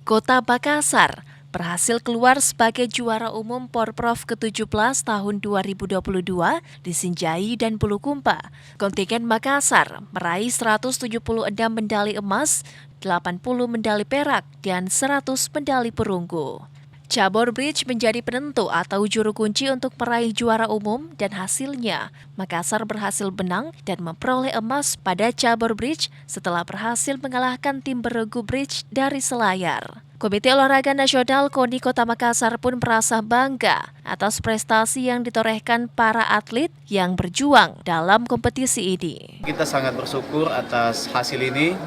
Kota Makassar berhasil keluar sebagai juara umum Porprov ke-17 tahun 2022 di Sinjai dan Bulukumba. Kontingen Makassar meraih 176 medali emas, 80 medali perak, dan 100 medali perunggu. Cabur bridge menjadi penentu atau juru kunci untuk meraih juara umum dan hasilnya Makassar berhasil menang dan memperoleh emas pada cabur bridge setelah berhasil mengalahkan tim beregu bridge dari Selayar. Komite Olahraga Nasional KONI Kota Makassar pun merasa bangga atas prestasi yang ditorehkan para atlet yang berjuang dalam kompetisi ini. Kita sangat bersyukur atas hasil ini.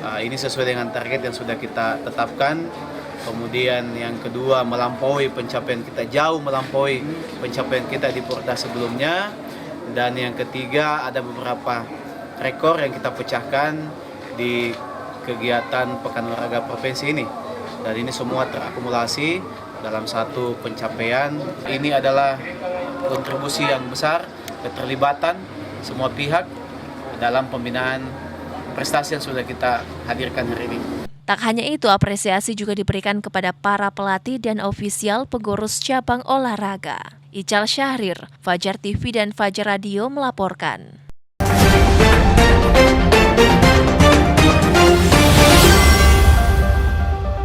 Ini sesuai dengan target yang sudah kita tetapkan. Kemudian yang kedua, melampaui pencapaian kita, jauh melampaui pencapaian kita di Porda sebelumnya. Dan yang ketiga, ada beberapa rekor yang kita pecahkan di kegiatan Pekan Olahraga Provinsi ini. Dan ini semua terakumulasi dalam satu pencapaian. Ini adalah kontribusi yang besar, keterlibatan semua pihak dalam pembinaan prestasi yang sudah kita hadirkan hari ini. Tak hanya itu, apresiasi juga diberikan kepada para pelatih dan ofisial pengurus cabang olahraga. Ical Syahrir, Fajar TV dan Fajar Radio melaporkan.